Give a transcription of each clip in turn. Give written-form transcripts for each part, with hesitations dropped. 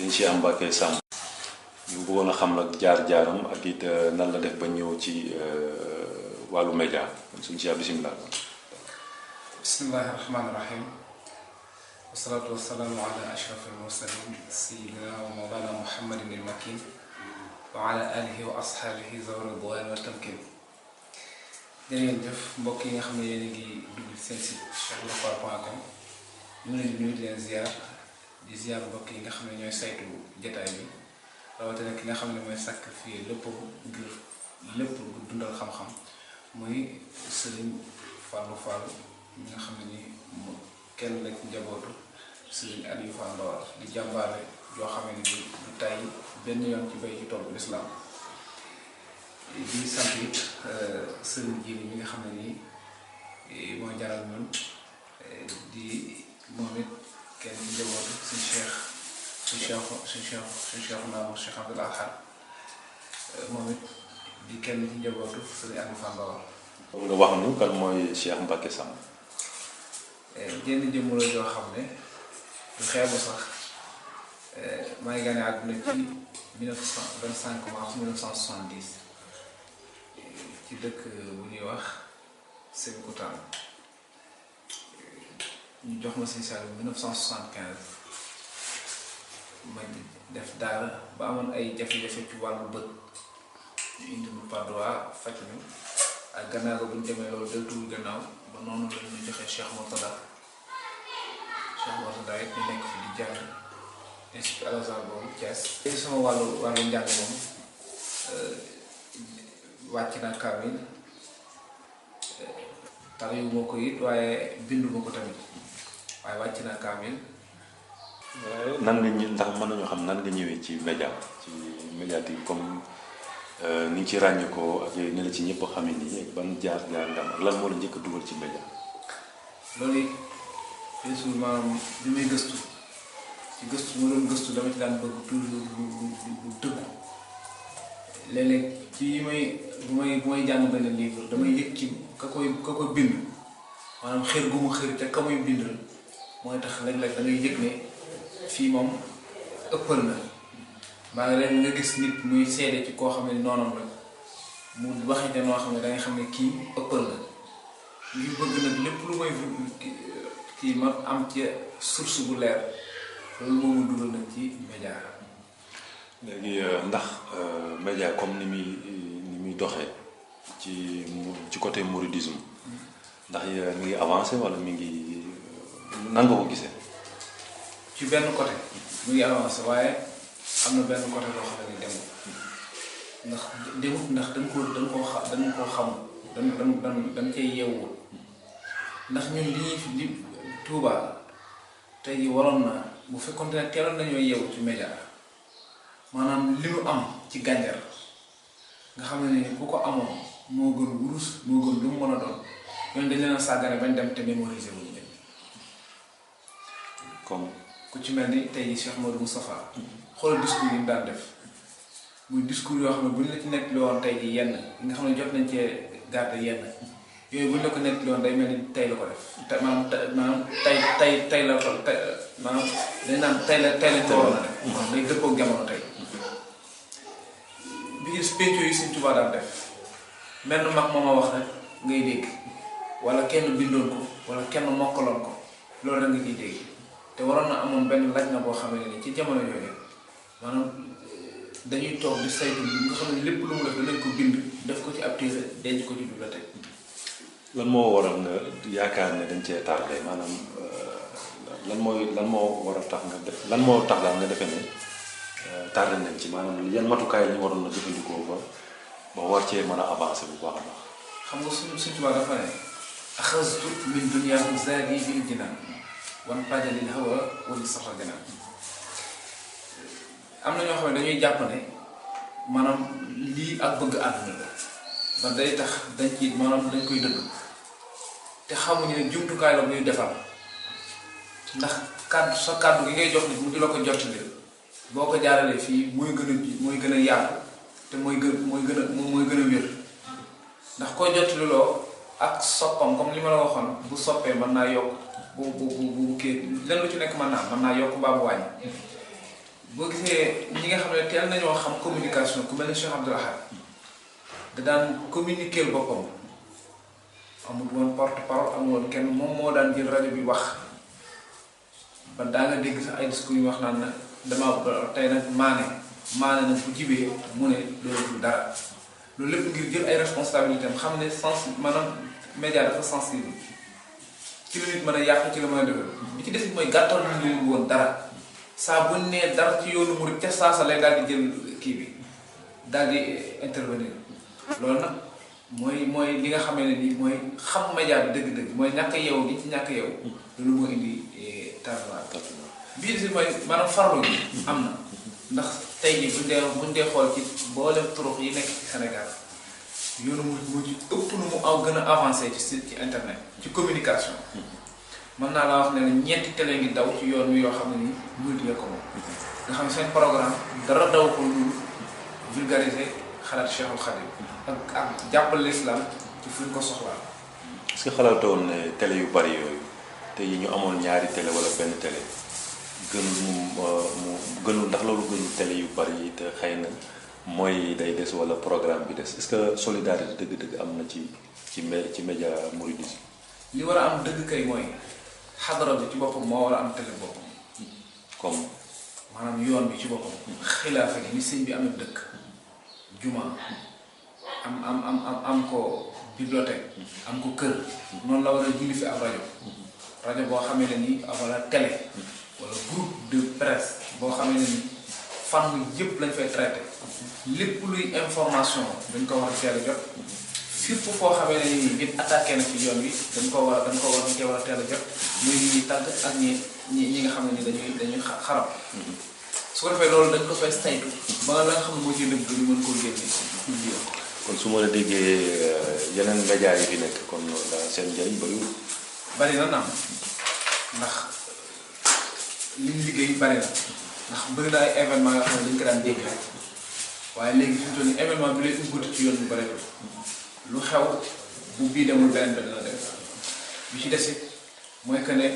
sëñ Cheikh Mbacké Samb ñu bëggoon a xam nag jaar-jaaram ak it nan la def ba ñëw ci wàllu média sëñ Cheikh bisimilah. bismillahi rahmaani rahim wasalaatu wasalaamu ala ashraf almursalin sayidina wa mawlana muhammadin ilmakin wa ala alihi wa ashaabihi zawi ridwaan wa tamkin. jërë ngeen jëf mbokk yi nga xam ne yéen a ngi dugg seen site cheikhoulafal.com ñu ngi leen di nuyu di leen ziar mbokk yi nga xam ne ñooy saytu jotaay bi rawatina ki nga xam ne mooy sacrifier lépp ngir lépp dundal xam-xam muy Serigne Fallou Fall mi nga xam ne ni kenn la ci njabootu Serigne Aliou Fall Ndawar di jàmbaare joo xam ne ni du tay benn yoon ci bay ci toolu lislaam di sant it Serigne Jili mi nga xam ne nii moo jaral ñun di moom it kenn ci njabootu suñu cheikh naamu Cheikh Abdoul Ahad moom it di kenn ci njabootu Serigne Aliou Fall Ndawar. nga wax nu kan mooy Cheikh Mbacké Samb. jenn jëmm la joo xam ne du xeebu sax maa ngi gane àdduna ci 1925 mars 1970 ci dëkk bu ñuy wax Sébikotane ñu jox ma Sëñ Saliou 1975 ma def daara ba amoon ay jafe-jafe ci wàllu bët ñu indi mu Padoa faj ñu ak gannaaw ko bu ñu demee loolu deltuwul gannaaw ba noonu la ñu joxe Cheikh Mourtada it ñu nekk fi di jàng institut Al Azhar boobu Thiès. léegi sama wàllu njàng moom wàcc naa kaamil tariwuma ko it waaye binduma ko tamit waaye wàcc naa kaamil. nan nga ñëw ndax mën nañoo xam nan nga ñëwee ci médiatique comme ni ci ràññee ko ak yooyu ne la ci ñëpp xamee nii ban jaar-jaar nga am lan moo la njëkk a dugal ci média. loolu it bien sûr maanaam bi may gëstu ma doon gëstu dama ci daan bëgg toujours lu dëggu léeg-léeg ci bu may jàng benn livre damay yëg ci ka koy bind maanaam xër gu mu xër te ka muy bindal mooy tax léeg-léeg da ngay yëg ne fii moom ëppal na maa ngi leen nga gis nit muy seede ci koo xam ne noonam la mu waxee te noo xam ne da nga xam ne kii ëppal na ngir bëgg nag lépp lu may kii ma am ci source bu leer loolu moo ma dugal nag ci média. léegi ndax média comme ni muy doxee ci côté mouridisme ndax mi ngi avancé wala mi ngi nan nga ko gisee. ci benn côté mu ngi avancé waaye am na benn côté boo xam ne demut ndax dañ koo xam dañ cay yeewul ndax ñun li Touba tey jii waroon na bu fekkoon ne teeloon nañoo yeewu ci média maanaam li mu am ci gànjar nga xam ne ni ku ko amoon moo gën wurus moo gën lu mu mën a doon ñooñu dañ leen a sàggane bañ dem te mémoriser wuñu leen. comme ku ci mel ni tey Cheikh Modou Moustapha xoolal discours yi mu daan def muy discours yoo xam ne buñ la ci nekk li woon tey jii yenn yi nga xam ne jot nañ cee garder yenn yooyu buñ la ko nekk li woon day mel ni tey la ko def te maanaam tey la ko maanaam dañ naan tey lañ ko waroon a def. day dëppoo jamono tey bi gis penco yi Sëñ Tuubaa daan def mel mag moo ma wax rek ngay dégg wala kenn bindoon ko wala kenn mokkaloon ko loolu rek nga ciy dégg te waroon na amoon benn laaj na boo xam ne ni ci jamono yooyu maanaam dañuy toog di saytu nga xam ne lépp lu mu def danañ ko bind def ko ci ab téere denc ko ci bibliothèque. lan moo waral nga yaakaar ne dañ cee tardé maanaam lan moo war a tax nga def lan moo tax daal nga defee ne tardé nañ ci maanaam yan matukaay la ñu waroon na jëfandikoo ba war cee mën a avancer bu baax a baax. xam nga suñu tubaab dafa ne axastu min dunyaakum zaadi bil jinaan wan paja lil hawa wali safa ganaan am na ñoo xam ne dañuy jàpp ne maanaam lii ak bëgg àdduna la ba day tax dañ ci maanaam dañ koy dëgg te xamuñu ne jumtukaay la buy defar ndax kàddu gi ngay jox nit mu di la ko jottali boo ko jaaralee fii mooy gën a yaatu te mooy gën a wér ndax koo jottali loo ak soppam comme li ma la waxoon bu soppee mën naa yokk bu kii lenn lu ci nekk mën naa yokk mbaa mu wàññi boo gisee ñi nga xam ne teel nañoo xam communication ku mel ne Cheikh Abdoul Ahad da daan communiquer boppam amul woon porte parole amul woon kenn moom moo daan jël rajo bi wax ba daa nga dégg sax ay discours yu wax naan na damaa tey nag maane nag bu jibee mu ne loolu dara loolu lépp ngir jël ay responsabilités am xam ne maanaam média dafa sensible ci la nit mën a yàq ci la mën a defal bi ci des mooy gàttal ñu woon dara saa bu nee dara ci yoonu murid ca saasa lay daal di jël kii bi daal di intervenir loolu nag mooy li nga xamee ne nii mooy xam média bi dëgg-dëgg mooy ñàkk yeewu gi ci ñàkk yeewu loolu moo indi tardement bii si mooy maanaam farlu gi am na ndax tey jii buñ dee xool ci boolem turux yi nekk ci Sénégal yoonu murid moo ci ëpp nu mu gën a avancé ci internet ci communication mën naa la wax ne ñeenti télé ngi daw ci yoon wi yoo xam ne nii murid ya ko moom nga xam ne seen programme dara daw ko lu vulgariser xalaat Cheikhul Khadim ak jàppale l'islam ci fu ñu ko soxlaa. est-ce que xalaatoon ne télé yu bari yooyu te yi ñu amoon ñaari télé wala benn télé gënul ndax loolu gënul télé yu bari yi te xëy na mooy day des wala programme bi des est-ce que solidarité dëgg-dëgg am na ci média mouridisme. li war a am dëgg kay mooy xadara bi ci boppam moo war a am télé boppam. comme maanaam yoon bi ci boppam. xilaafa gi ni sëñ bi amee dëkk. juma am ko bibliothèque. am ko kër. noonu la war a julli fi ab rajo boo xamee ne nii wala télé. wala groupe de presse boo xamee ne nii fànn yëpp lañ fay traité. lépp luy information dañ ko war a teel a jot. fépp foo xamee ne nii nit attaqué na ci yoon wi dañ ko war a teel a jot. muy ñi tàgg ak ñi nga xam ne ni dañuy xarab. su ko defee loolu dañ ko fay saytu ba la nga xam ne moo ci dëgg ñu mën koo génne. kon su ma la déggee yeneen média yi fi nekk kon seen njëriñ bariwul. bari na naam ndax li ñu liggéey bari na ndax bëri na ay événement yoo xam ne dañ ko daan dégg rek waaye léegi fi mu toll nii événement bi lay ubbi ci yoon bu bari lu xew bu bii demul beneen bi dana def bi ci des it mooy que ne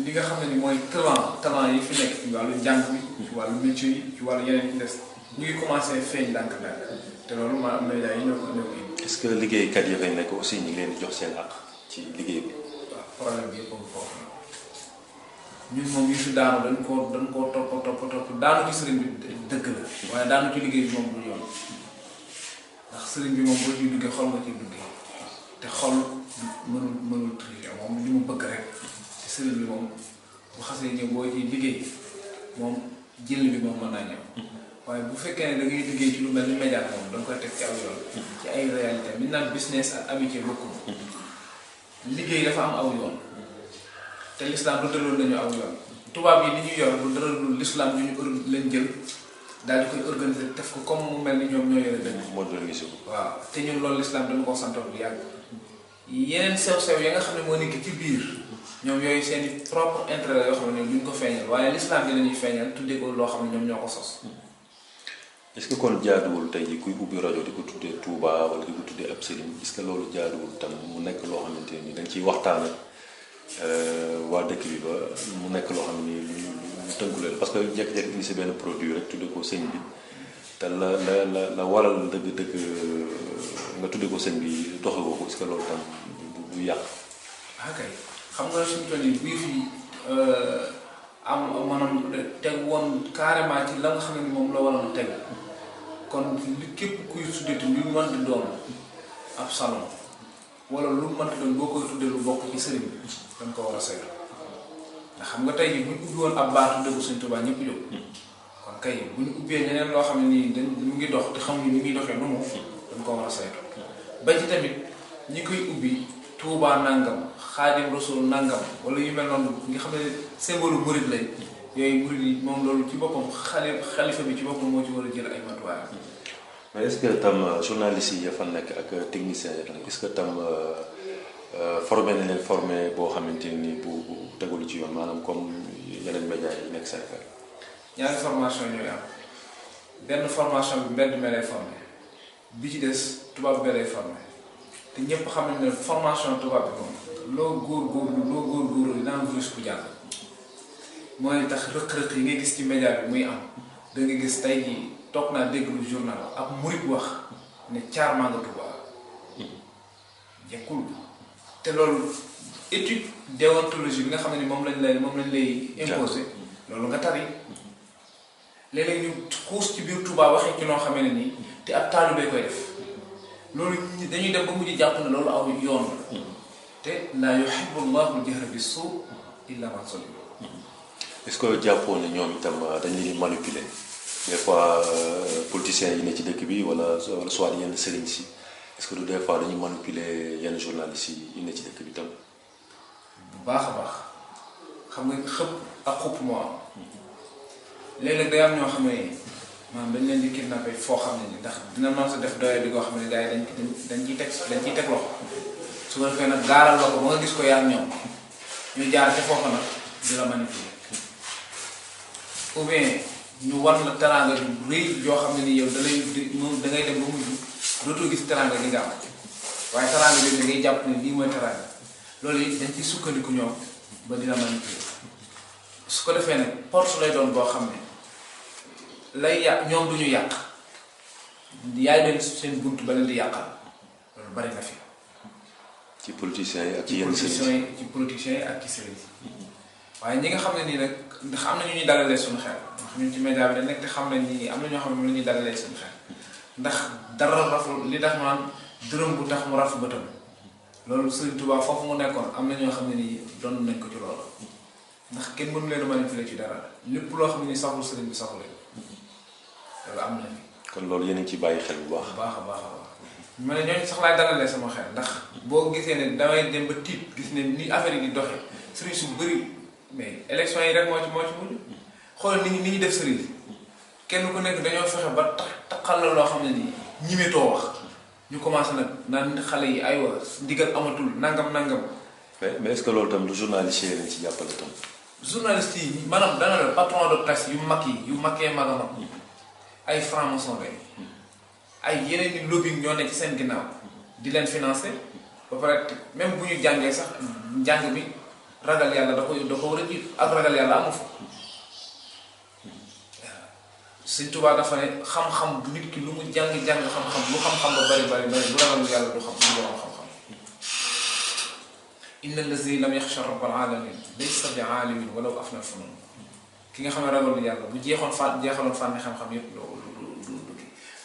li nga xam ne ni mooy talent yi fi nekk ci wàllu njàng bi ci wàllu métier yi ci wàllu yeneen ci des ñu ngi commencé feeñ ndànk-ndànk te loolu maanaam média yi ñoo ko indi. est-ce que liggéeykat yi fay nekk aussi ñu ngi leen di jox seen àq ci liggéey bi. waaw problème bi yëpp a foofu ñun moom yu fi daanu dañ koo topp daanu ci sëriñ bi dëgg la waaye daanu ci liggéey bi moom du yoon ndax sëriñ bi moom boo ciy duggee xol nga ciy duggee te xol mënul tricher moom li mu bëgg rek te sëriñ bi moom bu xasee ñëw boo ciy liggéey moom jël bi moom mën naa ñëw waaye bu fekkee ne da ngay liggéey ci lu mel ni média moom da nga koy teg ci aw yoon ci ay réalité mi naan business ak amitié bokkul liggéey dafa am aw yoon te l'islam du dëloon nañu aw yoon tubaab yi li ñu yor du dëral lu l'islam ñu lañ jël daal di koy organiser def ko comme mu mel ni ñoom ñoo yore dëgg moderniser ko waaw te ñun loolu l'islam dañu koo santoon bu yàgg yeneen sew-sew ya nga xam ne moo nekk ci biir ñoom yooyu seen i propre intérêt la yoo xam ne ñoom duñ ko feeñal waaye l'islam bi lañuy feeñal tuddee ko loo xam ne ñoom ñoo ko sos. est-ce que kon jaaduwul tey jii kuy ubbi rajo di ko tuddee Touba wala di ko tuddee ab sëriñ est-ce que loolu jaaduwul tam mu nekk loo xamante ni dañ ciy waxtaan ak waa dëkk bi ba mu nekk loo xam ne lu tënku leen parce que jékki-jékki indi si benn produit rek tuddee ko sëñ bi te la waral dëgg-dëgg nga tuddee ko sëñ bi doxewoo ko est-ce que loolu tam du yàq. ok xam nga suñu tool yi bii fii am maanaam teg woon carrément ci la nga xam ne moom la waroon a teg kon li képp kuy tuddee lu mën di doon ab salon wala lu mën di doon boo koy tuddee lu bokk ci sëriñ bi dañ ko war a saytu ndax xam nga tey jii bu ñu ubbi woon ab baatu dëggu Sëñ Tuubaa ñëpp jóg kon kay bu ñu ubbee ñeneen loo xam ne nii dañ mu ngi dox te xamuñu ni muy doxee noonu dañ ko war a saytu ba ci tamit ñi koy ubbi Tuubaa nangam Xaadim Rasuul nangam wala yu mel noonu nga xam ne symbole murid lañ yooyu murid yi moom loolu ci boppam xalifa bi ci boppam moo ci war a jël ay matuwaayam. mais est-ce que tam journaliste yi ya fa nekk ak technicien yi est-ce que tam formé na leen formé boo xamante ni bu tegul ci yoon maanaam comme yeneen média yi nekk Sénégal. ñaari formation ñooy am benn formation bi mbedd mi lay formé bi ci des tubaab bi lay formé te ñëpp xam nañ ne formation tubaab bi moom loo góorgóorlu dina am virus bu jàll mooy tax rëq-rëq yi ngay gis ci média bi muy am da nga gis tey jii toog naa dégg lu journal ak murit wax ne caar maa nga Tuubaa jekkul te loolu étude déontologie bi nga xam ne moom lañ lay imposer loolu nga tari léeg-léeg ñu xuus ci biir Tuubaa waxee ci loo xamee ne nii te ab taalibe koy def loolu dañuy dem ba mujj jàpp ne loolu aw yoon la te laa yuhibbu Allahu al-jahra bis-suu' illa man zulim. est-ce que jàppoon ne ñoom itam dañ leen di manipuler des fois politiciens yi ne ci dëkk bi wala soit yenn sëriñ si est-ce que du des fois dañuy manipuler yenn journalistes yi ne ci dëkk bi tam. bu baax a baax xam nga xëpp ak xupp moo am léeg-léeg day am ñoo xam ne maanaam dañ leen di kidnappé foo xam ne ni ndax dina mën sa def doye di koo xam ne gars yi dañ ciy teg loxo su ko defee nag gaaral la ko ba nga gis ko yaa ñoom ñu jaar te foofa nag di la manipuler ou bien ñu war la teraanga ju rëy yoo xam ne ni yow da ngay dem ba mujj dootoo gis teraanga gi nga am waaye teraanga bi da ngay jàpp ne lii mooy teraanga loolu it dañ ci sukkandiku ñoom ba dina manipuler su ko defee nag porte lay doon boo xam ne lay yàq ñoom du ñu yàq yaay leen seen bunt ba leen di yàqal loolu bari na fi. ci politiciens yi ak ci yenn ci politiciens yi ak ci sëriñ waaye ñi nga xam ne nii nag ndax am na ñu ñuy dalalee suñu xel ndax ñun ci média bi da nekk te xam nañ ni am na ñoo xam ne moom la ñuy dalalee suñu xel ndax dara raful li tax naan dërëm bu tax mu raf bëtam loolu Sëriñ Tuubaa foofu mu nekkoon am na ñoo xam ne nii doon nañ ko ci loolu ndax kenn mënu leen a manipuler ci dara lépp loo xam ne nii saxul sëriñ bi saxul loolu am na fi. kon loolu yéen a ngi ciy bàyyi xel bu baax. a baax a baax ma ne ñooñu sax laay dalalee sama xel ndax boo gisee ne damay dem ba tiit gis ne ni affaire yi di doxee sëriñ su bëri mais élection yi rek moo ci mujj xoolal ni ñu def sëriñ kenn ku nekk dañoo fexe ba taxal la loo xam ne nii ñimetoo wax ñu commencé nag naan xale yi aywa ndigal amatul nangam. mais est-ce que loolu tam du journaliste yi lañ ci jàppale tam. journaliste yi maanaam dana la patron de presse yu mag mag a mag ay franc-maçon lañ ay yeneen i lobbying ñoo ne ci seen ginnaaw di leen financer ba pare même bu ñu jàngee sax njàng bi ragal yàlla da ko war a jiitu ak ragal yàlla amu fa. Sëñ Tuubaa dafa ne xam-xam nit ki lu mu jàng xam-xam lu xam-xam ba bari bu ragalul yàlla du xam lu borom xam-xam. inna allazi lam yaxsha rabbal alamin laysa bi aalimin walaw afna al-funun ki nga xam ne ragalul yàlla bu jeexaloon fànni xam-xam yépp du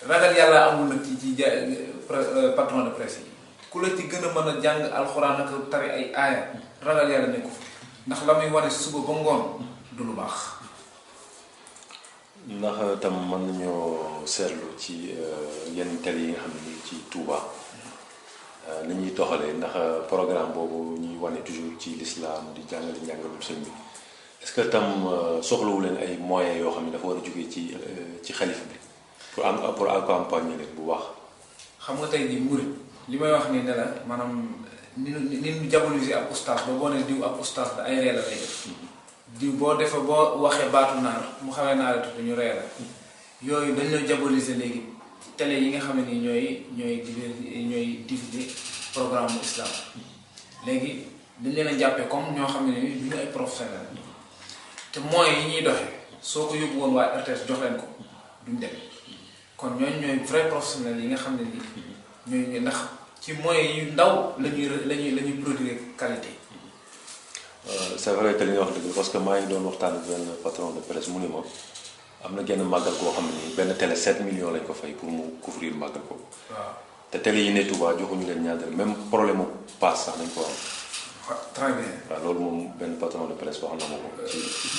ragal yàlla amul nag ci patron de presse yi ku la ci gën a mën a jàng alxuraan ak tari ay aaya ragal yàlla nekku fa ndax la muy wane suba ba ngoon du lu baax. ndax tam mën nañoo seetlu ci yenn télé yi nga xam ne ci Touba ni ñuy doxalee ndax programme boobu ñuy wane toujours ci l'islam di jàngale njàngalum sëñ bi est-ce que tam soxlawu leen ay moyens yoo xam ne dafa war a jógee ci xalif bi pour accompagner leen bu baax. xam nga tey jii murid li may wax nii ne la maanaam ni ñu diaboliser ab ustaas ba boo ne diw ab ustaas da ay ree la lay def diw boo waxee baatu naar mu xamee naa la tuuti ñu ree la yooyu dañ la diaboliser léegi télé yi nga xam ne nii ñooy diffuser programme mu islam léegi dañ leen a jàppee comme ñoo xam ne nii du ñu ay professionnel te moyens yi ñuy doxee soo ko yóbbu woon waa RTS jox leen ko duñ dem kon ñooy vrai professionnel yi nga xam ne nii ñooy ndax ci moyens yu ndaw la ñuy produire qualité. c'est vrai que li nga wax dëgg parce que maa ngi doon waxtaan ak benn patron de presse mu ne ma am na genn màggal koo xam ne nii benn télé 7 millions lañ ko fay pour mu couvrir màggal ko. waaw te télé yi ne Touba joxuñu leen ñaar même problème mu paas sax nañ ko am. très bien. waaw loolu moom benn patron de presse wax na ma ko.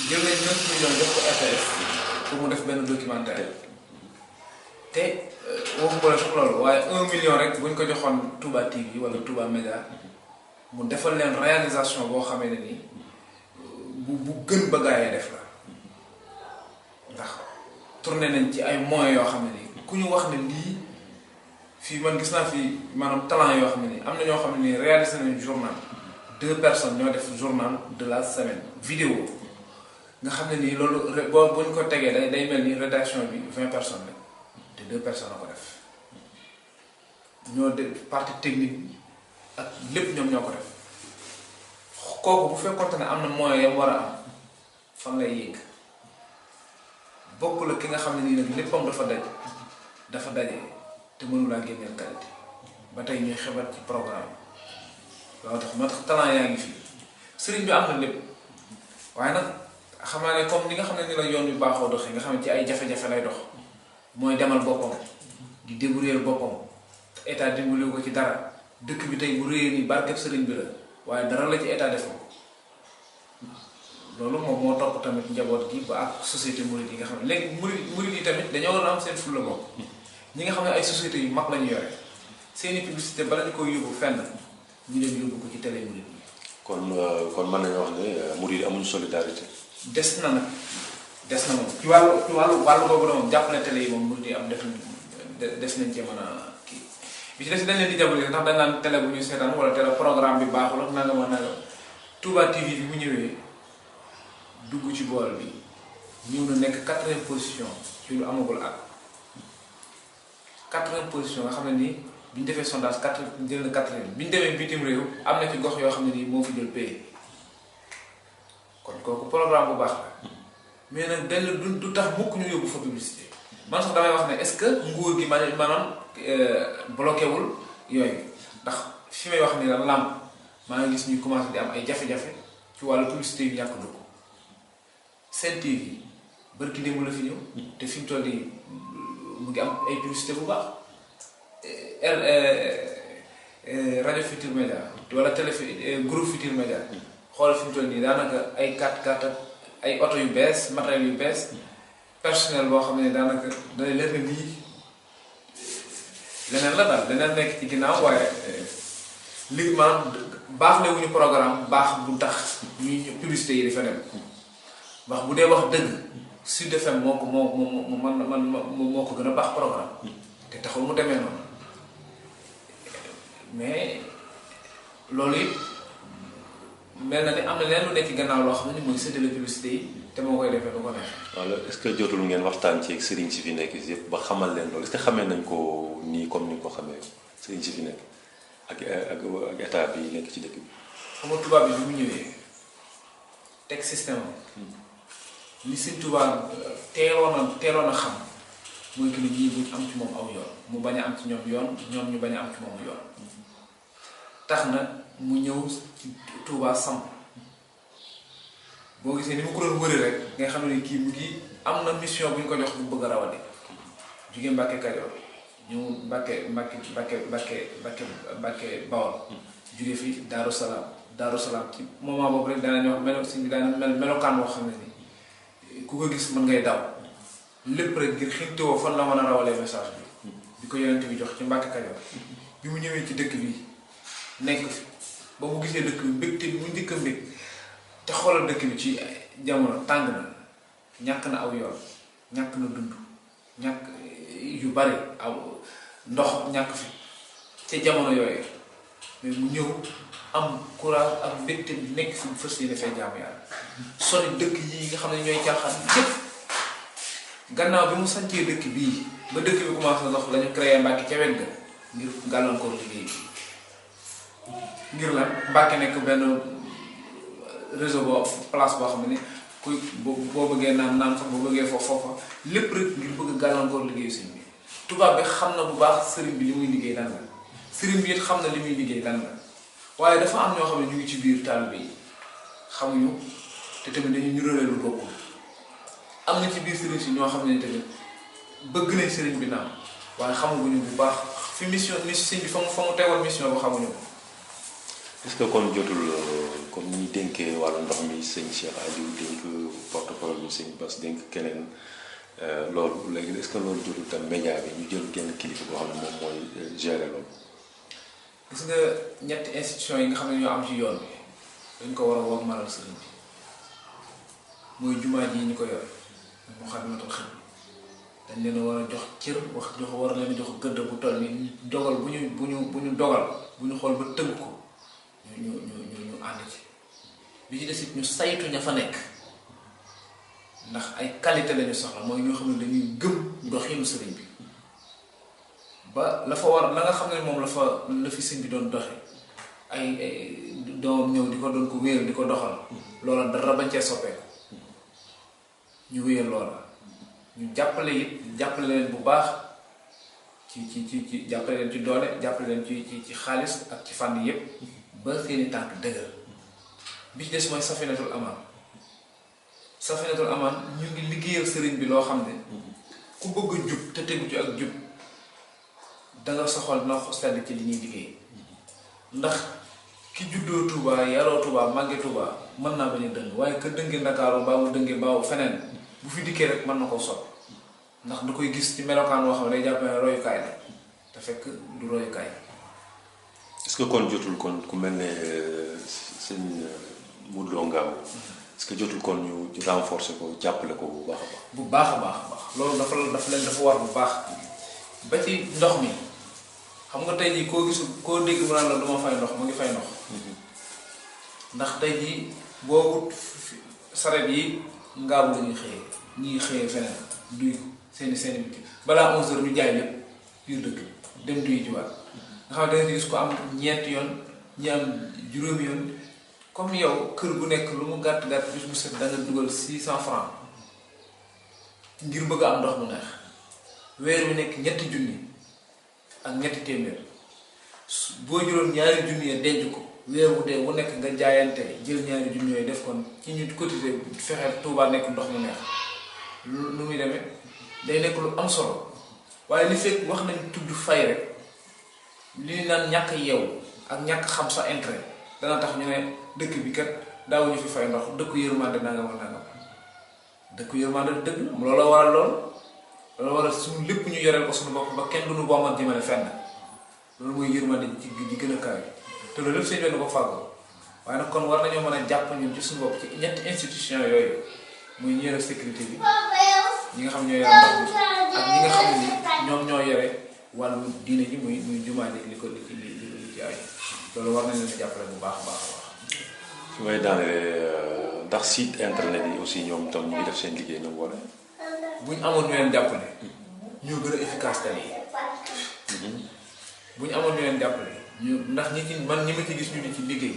jël nañ 9 millions jox ko RTS pour mu def benn documentaire te waxu ko la sax loolu waaye 1 million rek buñ ko joxoon Touba TV wala Touba Média mu defal leen réalisation boo xamee ne nii bu gën ba gaa yi def la ndax tourné nañ ci ay moyens yoo xam ne nii ku ñu wax ne lii fii man gis naa fi maanaam talent yoo xam ne nii am na ñoo xam ne nii réalisé nañ journal 2 personnes ñoo def journal de la semaine vidéo nga xam ne nii loolu boo buñ ko tegee day mel ni rédaction bi 20 personnes la te 2 personnes a ko def ñoo def partie technique ak lépp ñoom ñoo ko def kooku bu fekkoon ne am na moyen yam war a am fan lay yéeg bokk la ki nga xam ne nii nag léppam dafa daje te mënulaa génneel qualité ba tey ñuy xebat ci programme loolu tax moo tax talent yaa ngi fii sëriñ bi am na lépp waaye nag xam naa ne comme ni nga xam ne ni la yoon yu baaxoo doxee nga xam ne ci ay jafe-jafe lay dox mooy demal boppam di débrouiller boppam état dimbaliwu ko ci dara dëkk bi tey bu réyee nii barkeb sëriñ bi la waaye dara la ci état defoo loolu moom moo topp tamit njaboot gi ba ak société murid yi nga xam ne léegi murid yi tamit dañoo war a am seen fulla bopp ñi nga xam ne ay société yu mag lañu yore seeni publicité bala ñu koy yóbbu fenn ñu dem yóbbu ko ci télé murid yi. kon mën nañu wax ne murid yi amuñu solidarité. des na nag des na moom ci wàllu boobu la moom jàpp na télé yi moom murid yi am des nañ cee mën a kii bi ci des dañ leen di jàppale ndax dañ naan télé bu ñuy seetaan wala télé programme bi baaxul ak nangam ak nangam Touba TV bi mu ñëwee dugg ci bool bi ñëw na nekk 4e position ci lu amagul ak 4e position nga xam ne nii bi ñu defee sondage 4 jël na 4e bi ñu demee bitim réew am na ci gox yoo xam ne nii moo fi jël paye kon kooku programme bu baax la mais nag dañ la du tax mukk ñu yóbbu fa publicité man sax damay wax ne est-ce que nguur gi maanaam bloqué wul yooyu ndax fi may wax ni la làmp maa ngi gis ñuy commencé di am ay jafe-jafe ci wàllu publicité yu ñàkk dugg Sen TV barki démb la fi ñëw te fi mu toll nii mu ngi am ay publicité bu baax rajo Futurs Médias wala télé groupe Futurs Médias xoolal fi mu toll nii daanaka ay 4x4 ay oto yu bees matériel yu bees personnel boo xam ne daanaka day leer na lii leneen la daal leneen nekk ci ginnaaw waaye li maanaam baax la wuñu programme baax bu tax ñuy publicité yi dafa dem wax bu dee wax dëgg Sud FM moo ko gën a baax programme te taxul mu demee noonu mais loolu it mel na ni am na leen lu nekk ci gannaaw loo xam ne ni mooy séddale publicité yi te moo koy defee lu ko neex. voilà est-ce que jotul ngeen waxtaan ci sëriñ si fi nekk yëpp ba xamal leen loolu est-ce que xamee nañ ko nii comme ni ko xamee sëriñ si fi nekk ak état bi nekk ci dëkk bi. xam nga tubaab bi mu ñëwee teg système li si tubaab teeloon a xam mooy que ni ñii buñ am ci moom aw yoon mu bañ a am ci ñoom yoon ñoom ñu bañ a am ci moom yoon tax na mu ñëw ci Touba samp boo gisee ni mu ko doon wëri rek nga xam ne kii mu ngi am na mission bu ñu ko jox bu bëgg a rawale jugee Mbàkke Kajoor ñëw Mbàkke Bawol jugee fi Daaru Salaam ci moment boobu rek daanañu wax melo si bi daana melokaan boo xam ne ni ku ko gis mën ngay daw lépp rek ngir xintewoo fan la mën a rawalee message bi ko yonent bi jox ci Mbàkke Kajoor bi mu ñëwee ci dëkk bi nekk fi ba mu gisee dëkk bi mbégte bi mu njëkk a mbég te xoolal dëkk bi ci jamono tàng na ñàkk na aw yoon ñàkk na dund ñàkk yu bari aw ndox ñàkk fi ca jamono yooyu mais mu ñëw am courage ak mbégte bi nekk fi fas yéene fee jaamu yàlla sori dëkk yi nga xam ne ñooy caaxaan yépp gannaaw bi mu sancee dëkk bii ba dëkk bi commencé ndox la ñu créé Mbàkke ca wet ga ngir gàllankoor liggéey bi ngir lan Mbàkke nekk benn réseau boo place boo xam ne kuy boo bëggee naan sax boo bëggee foofa lépp rek ngir bëgg gàllankoor liggéeyu sëriñ bi tubaab bi xam na bu baax sëriñ bi li muy liggéey lan la sëriñ bi it xam na li muy liggéey lan la waaye dafa am ñoo xam ne ñu ngi ci biir taalibe yi xamuñu te tamit dañu ñu rëlee lu bokkul am na ci biir sëriñ si ñoo xam ne tamit bëgg nañ sëriñ bi naam waaye xamaguñu bu baax fi mission sëriñ bi fa mu teewal mission ba xamuñu ko. est-ce que kon jotul comme ni ñu dénkee wàllu ndox mi sëñ Cheikh Aliou dénk porte-parole bi sëñ Bass dénk keneen loolu léegi est-ce que loolu jotul tam média bi ñu jël genn kilifa boo xam ne moom mooy gérer loolu. gis nga ñetti institution yi nga xam ne ñoo am ci yoon bi dañ ko war a woo maral sëriñ bi mooy jumaa ji ñu ko yor moo xam ne dañ leen a war a jox cër war leen a jox gëdd bu toll ni dogal bu ñu dogal bu ñu xool ba tënk ko ñu ànd ci bi ci des it ñu saytu ña fa nekk ndax ay qualité lañu soxla mooy ñoo xam ne dañuy gëm doxinu sëriñ bi ba la fa war la nga xam ne moom la fi sëñ bi doon doxe ay doomam ñëw di ko doon ko wéer di ko doxal loola dara bañ cee soppeeku ñu wéyal loola ñu jàppale leen bu baax ci jàppale leen ci doole jàppale leen ci xaalis ak ci fànn yépp ba seeni tànk dëgër bi ci des mooy Safinatul Amaan ñu ngi liggéeyal sëriñ bi loo xam ne ku bëgg a jub te tegu ci ak jub danga soxal na sedd ci li ñuy liggéey ndax ki juddoo Touba yaroo Touba màgge Touba mën naa bañ a dëng waaye ka dënge Ndakaaru mbaa mu dënge mbaa feneen bu fi dikkee rek mën na koo sot ndax du koy gis ci melokaan woo xam ne day jàpp ne royukaay la te fekk du royukaay. est-ce que kon jotul kon ku mel ne sëñ Modou Lo Ngaabu est-ce que jotul kon ñu renforcer ko jàppale ko bu baax a baax. bu baax a baax loolu dafa war bu baax ba ci ndox mi xam nga tey jii koo gisul koo dégg mu naan la duma fay ndox mu ngi fay ndox ndax tey jii boobu saret yi Ngaabu la ñuy xëyee ñii xëyee feneen duy seeni biti balaa 11h ñu jaay lépp biir dëkk dem duy jiwaat nga xam ne da nga gis ko am ñeenti yoon ñi am juróomi yoon comme yow kër gu nekk lu mu gàtt bis bu set da nga dugal 600 francs ngir bëgg am ndox mu neex weer wi nekk ñetti junni ak ñetti téeméer boo jëloon ñaari junni ya denc ko weer wu dee wu nekk nga jaayante jël ñaari junni yooyu def kon ci ñu cotiser fexe Touba nekk ndox mu neex lu muy demee day nekk lu am solo waaye li fekk wax nañ tudd fay rek li ñu naan ñàkk yeewu ak ñàkk xam sa intérêt dana tax ñu ne dëkk bi kat daawuñu fi fay ndox dëkku yërmande nangam ak nangam dëkku yërmande dëgg loolu waral loolu waral suñu lépp ñu yoreel ko suñu bopp ba kenn duñu booman jëmale fenn loolu mooy yërmande di gën a kawe te loolu lépp seen benn ko fàggoo waaye nag kon war nañoo mën a jàpp ñun ci suñu bopp ci ñetti institution yooyu muy ñi yore sécurité bi ñi nga xam ñoo yore ndox bi ak ñi nga xam ne ni ñoom ñoo yore wàllu diine ji muy jumaa ji li ci ay loolu war nañ leen jàppale bu baax a baax a baax. fi may daanee ndax site internet yi aussi ñoom tam ñu ngi def seen liggéey ñoom wala. bu ñu amoon ñu leen jàppale ñoo gën a efficace tey bu ñu amoon ñu leen jàppale ñu ndax ñi ma ci gis ñu di ci liggéey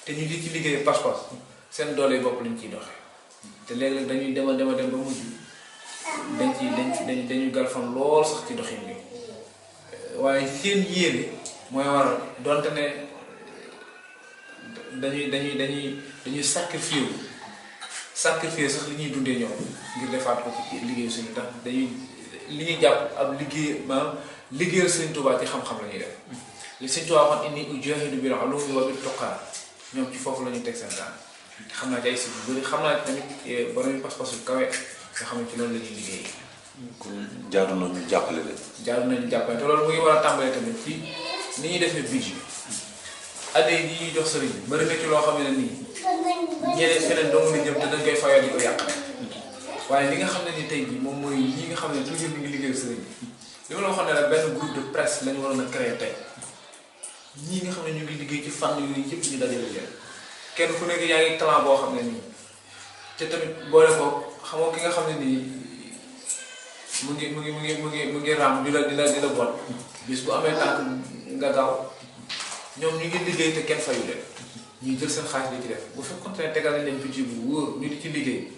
te ñu di ci liggéey pas-pas seen doole bopp lañ ciy doxe te léeg-léeg dañuy dem ba mujj dañuy galfan lool sax ci doxin bi waaye seen yéene mooy war donte ne dañuy sacrifier sax li ñuy dundee ñoom ngir defaat ko ci liggéeyu suñu tax li ñuy jàpp ab liggéeyal Sëriñ Tuubaa ci xam-xam la ñuy def li Sëriñ Tuubaa waxoon inni ujaahidu bil ulumi wa bit tuqaa ñoom ci foofu la ñuy teg seen daan te xam naa ci ay si bu bëri xam naa tamit borom pas-pas yu kawe nga xam ne ci loolu la ñuy liggéey. kon jaadu na ñu jàppale leen. jaadu nañu jàppale te loolu mu ngi war a tàmbalee tamit ci ni ñuy defee budget adde yi ñuy jox sëriñ bi bëri na ci loo xam ne nii ñeneen feneen dong la jëm te dañ koy fayoo di ko yàq waaye li nga xam ne ni tey jii moom mooy ñi nga xam ne toujours ñu ngi liggéeyu sëriñ bi li ma la waxoon ne la benn groupe de presse lañu waroon a créer tey ñii nga xam ne ñu ngi liggéey ci fànn yooyu yëpp ñu dajale leen kenn ku nekk yaa ngi talent boo xam ne nii te tamit boole ko xamoo ki nga xam ne nii mu ngi raam di la bon bis bu amee tànk nga gaaw ñoom ñu ngi liggéey te kenn fayu leen ñuy jël seen xaalis di ci def bu fekkoon ne tegal nañ leen budget bu wóor ñu di ci liggéey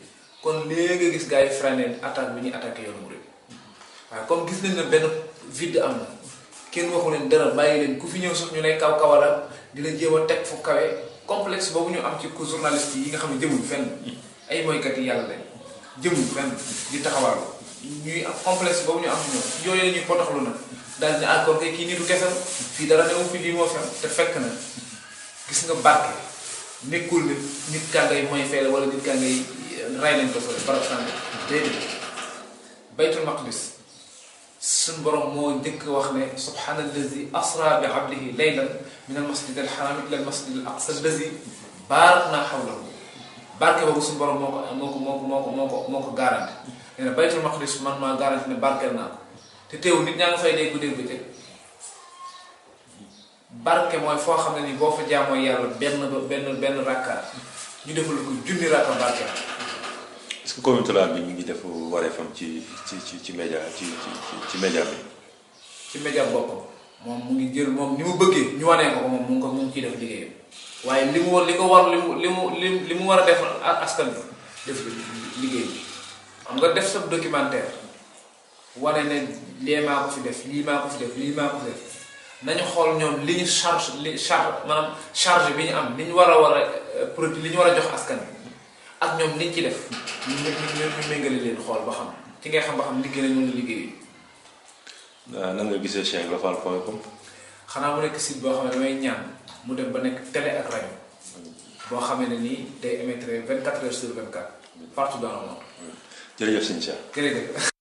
kon léegi nga gis gars yi freiné attaque bi ñuy attaqué yoonu murid waaye comme gis nañ ne benn vide am na kenn waxu leen dara bàyyi leen ku fi ñëw sax ñu lay kaw-kawala di la jéem a teg fu kawe complexe boobu ñu am ci ko journaliste yi nga xam ne jëmul fenn ay moykat yi yàlla lañ jëmul fenn di taxawal ñuy am complexe boobu ñu am ci ñoom yooyu la ñuy potoxlu nag daal di encore kay kii nitu kesal fii dara newu fi lii moo fi am te fekk na gis nga barke nekkul ne nit kaa ngay mooy feele wala nit kaa ngay ray nañ ko fa barab sànni déedéet baytul maqdis suñ borom moo njëkk wax ne subhaanallazi asra bi abdihi laylan min al masjid al haram ila al masjid al aqsa allazi baarakna hawlahu barke boobu suñ borom moo ko garanti nee na baytul maqdis man maa garanti ne barkeel naa ko te teewul nit ñaa nga fay dee guddee bëccëg barke mooy foo xam ne ni boo fa jaamoo yàlla benn rakkaat ñu defal ko junni rakka barke. est-ce que communauté bi mi ngi def wareefam ci média ci média bi. ci média boppam moom mu ngi jël moom ni mu bëggee ñu wanee ko moom mu ngi ciy def liggéeyam waaye li mu war a def askan bi def liggéey bi xam nga def sa documentaire wane ne lee maa ko fi def lii maa ko fi def lii maa ko fi def nañu xool ñoom li ñu maanaam charge bi ñu am li ñu war a produit li ñu war a jox askan bi ak ñoom liñ ci def ñu méngale leen xool ba xam ci ngay xam ba xam liggéey nañ mën a liggéey. nan nga gisee cheikhrafal.com. xanaa mu nekk site boo xam ne damay ñaan mu dem ba nekk télé ak rajo boo xamee ne nii day émettre 24 heures sur 24 partout dans le monde. jërëjëf sëñ Cheikh. jërëjëf.